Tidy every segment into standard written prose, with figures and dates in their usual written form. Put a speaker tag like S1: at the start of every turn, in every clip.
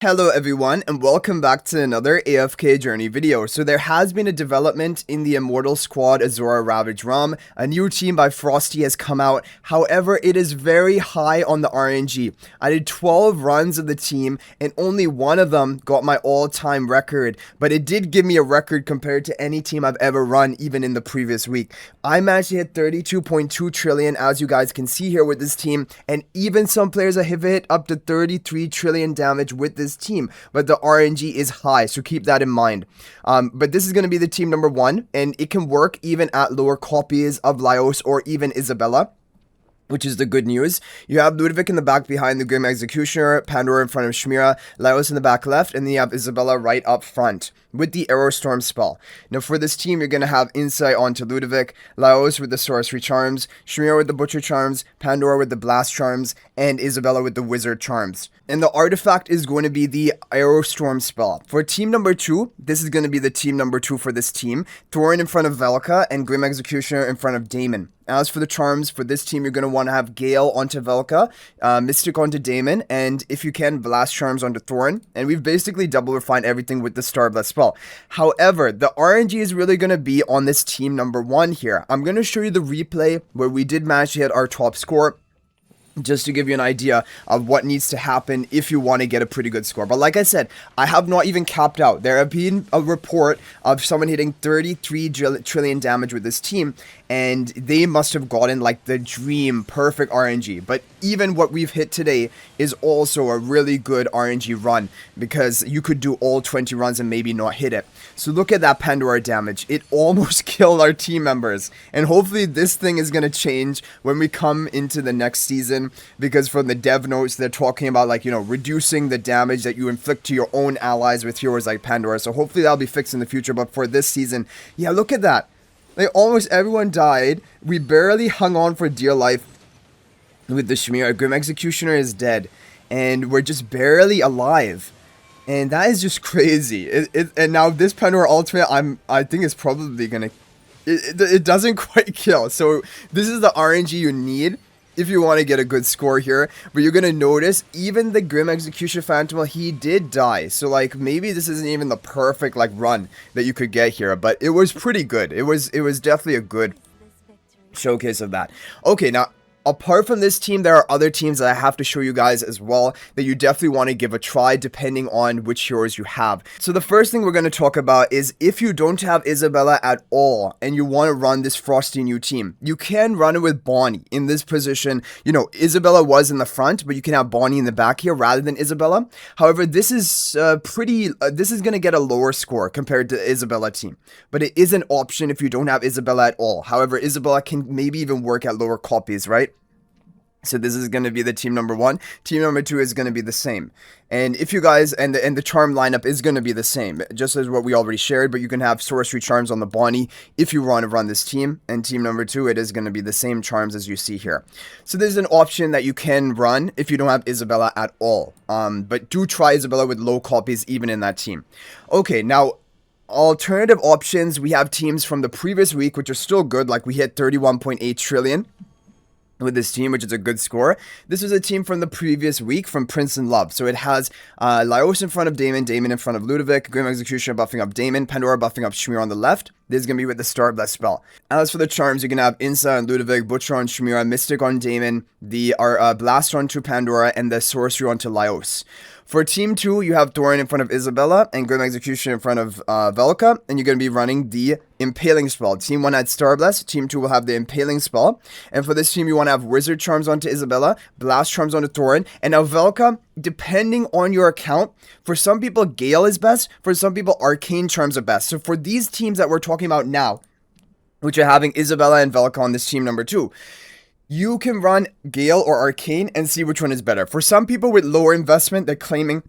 S1: Hello everyone and welcome back to another AFK journey video. So there has been a development in the Immortal squad Azora Ravaged ROM. A new team by Frosty has come out. However, it is very high on the RNG. I did 12 runs of the team and only one of them got my all-time record. But it did give me a record compared to any team I've ever run even in the previous week. I managed to hit 32.2 trillion as you guys can see here with this team. And even some players have hit up to 33 trillion damage with this team, but the RNG is high, so keep that in mind. But this is going to be the team number 1, and it can work even at lower copies of Laios or even Isabella, which is the good news. You have Ludovic in the back behind the Grim Executioner, Pandora in front of Shmira, Laios in the back left, and then you have Isabella right up front with the Arrow Storm spell. Now for this team, you're going to have Insight onto Ludovic, Laios with the Sorcery Charms, Shmira with the Butcher Charms, Pandora with the Blast Charms, and Isabella with the Wizard Charms. And the artifact is going to be the Arrow Storm spell. For team number 2, this is going to be the team number 2 for this team. Thorin in front of Velka and Grim Executioner in front of Daemon. As for the charms, for this team, you're going to want to have Gale onto Velka, Mystic onto Daemon, and if you can, Blast Charms onto Thorin. And we've basically double refined everything with the Star Blast spell. However, the RNG is really going to be on this team number 1 here. I'm going to show you the replay where we did manage to hit our top score, just to give you an idea of what needs to happen if you want to get a pretty good score. But like I said, I have not even capped out. There have been a report of someone hitting 33 trillion damage with this team, and they must have gotten like the dream perfect RNG. But even what we've hit today is also a really good RNG run, because you could do all 20 runs and maybe not hit it. So look at that Pandora damage. It almost killed our team members, and hopefully this thing is going to change when we come into the next season, because from the dev notes they're talking about, like, you know, reducing the damage that you inflict to your own allies with heroes like Pandora. So hopefully that'll be fixed in the future. But for this season, yeah, look at that. Like, almost everyone died. We barely hung on for dear life with the Shmira. Grim Executioner is dead, and we're just barely alive. And that is just crazy. And now this Pandora ultimate, I think it's probably gonna, it doesn't quite kill. So this is the RNG you need if you want to get a good score here. But you're gonna notice even the Grim Execution Phantom, he did die. So like maybe this isn't even the perfect like run that you could get here, but it was pretty good. It was definitely a good showcase of that. Okay, now apart from this team, there are other teams that I have to show you guys as well that you definitely want to give a try depending on which heroes you have. So the first thing we're going to talk about is if you don't have Isabella at all and you want to run this Frosty new team, you can run it with Bonnie in this position. You know, Isabella was in the front, but you can have Bonnie in the back here rather than Isabella. However, this is this is going to get a lower score compared to Isabella team, but it is an option if you don't have Isabella at all. However, Isabella can maybe even work at lower copies, right? So this is going to be the team number 1. Team number 2 is going to be the same. And if you guys, and the charm lineup is going to be the same, just as what we already shared, but you can have sorcery charms on the Bonnie if you want to run this team. And team number 2, it is going to be the same charms as you see here. So there's an option that you can run if you don't have Isabella at all. But do try Isabella with low copies even in that team. Okay, now alternative options, we have teams from the previous week, which are still good. Like we hit 31.8 trillion. With this team, which is a good score. This was a team from the previous week from Prince and Love. So it has Laios in front of Daemon, Daemon in front of Ludovic, Grim Executioner buffing up Daemon, Pandora buffing up Shmira on the left. This is going to be with the Star Blast spell. As for the charms, you can have Insa on Ludovic, Butcher on Shmira, Mystic on Daemon, the Blast onto Pandora, and the Sorcery onto Laios. For team 2, you have Thorin in front of Isabella and Grim Execution in front of Velka, and you're going to be running the Impaling spell. Team 1 had Star Blast, team 2 will have the Impaling spell. And for this team, you want to have Wizard Charms onto Isabella, Blast Charms onto Thorin, and now Velka, depending on your account, for some people Gale is best, for some people Arcane Charms are best. So for these teams that we're talking about now, which are having Isabella and Velka on this team number 2, you can run Gale or Arcane and see which one is better. For some people with lower investment, they're claiming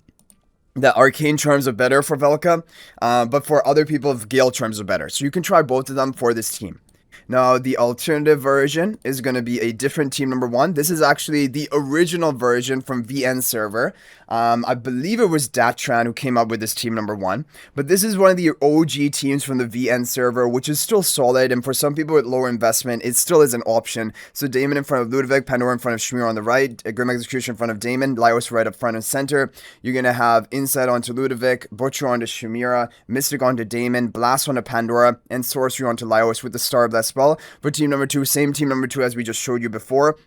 S1: that Arcane Charms are better for Velka, but for other people, Gale Charms are better. So you can try both of them for this team. Now, the alternative version is going to be a different team number one. This is actually the original version from VN server. I believe it was Datran who came up with this team number one. But this is one of the OG teams from the VN server, which is still solid. And for some people with lower investment, it still is an option. So Damon in front of Ludovic, Pandora in front of Shmir on the right, Grim Execution in front of Damon, Lyos right up front and center. You're going to have Insight onto Ludovic, Butcher onto Shmira, Mystic onto Damon, Blast onto Pandora, and Sorcery onto Lyos with the star of that spell. For team number two, same team number two as we just showed you before.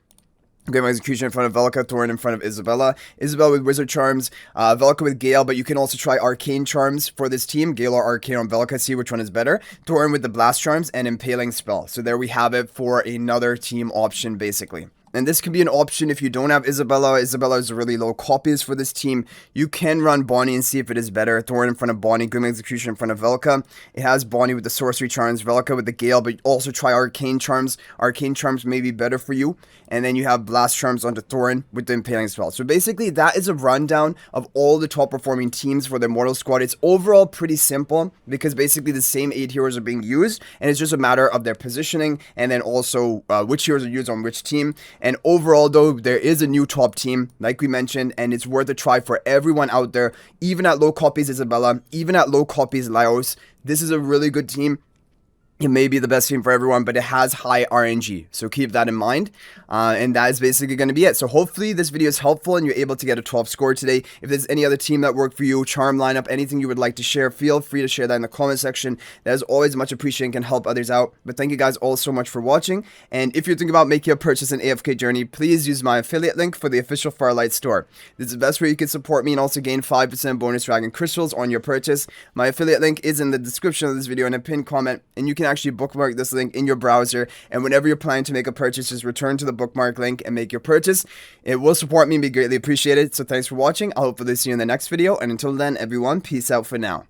S1: Grim Execution in front of Velka, Thorin in front of Isabella. Isabella with Wizard Charms, Velka with Gale, but you can also try Arcane Charms for this team. Gale or Arcane on Velka, see which one is better. Thorin with the Blast Charms and Impaling Spell. So there we have it for another team option, basically. And this could be an option if you don't have Isabella. Isabella is really low copies for this team. You can run Bonnie and see if it is better. Thorin in front of Bonnie, Grim Execution in front of Velka. It has Bonnie with the Sorcery Charms, Velka with the Gale, but also try Arcane Charms. Arcane Charms may be better for you. And then you have Blast Charms onto Thorin with the Impaling Spell. So basically, that is a rundown of all the top performing teams for the Immortal squad. It's overall pretty simple because basically the same 8 heroes are being used. And it's just a matter of their positioning and then also which heroes are used on which team. And overall, though, there is a new top team, like we mentioned, and it's worth a try for everyone out there, even at low copies Isabella, even at low copies Lyos. This is a really good team. It may be the best team for everyone, but it has high RNG, so keep that in mind. And that is basically going to be it. So hopefully this video is helpful and you're able to get a 12 score today. If there's any other team that worked for you, charm lineup, anything you would like to share, feel free to share that in the comment section. That is always much appreciated and can help others out. But thank you guys all so much for watching. And if you're thinking about making a purchase in AFK Journey, please use my affiliate link for the official Farlight store. This is the best way you can support me and also gain 5% bonus dragon crystals on your purchase. My affiliate link is in the description of this video in a pinned comment, and you can actually bookmark this link in your browser, and whenever you're planning to make a purchase, just return to the bookmark link and make your purchase. It will support me and be greatly appreciated. So thanks for watching. I'll hopefully see you in the next video, and until then, everyone, peace out for now.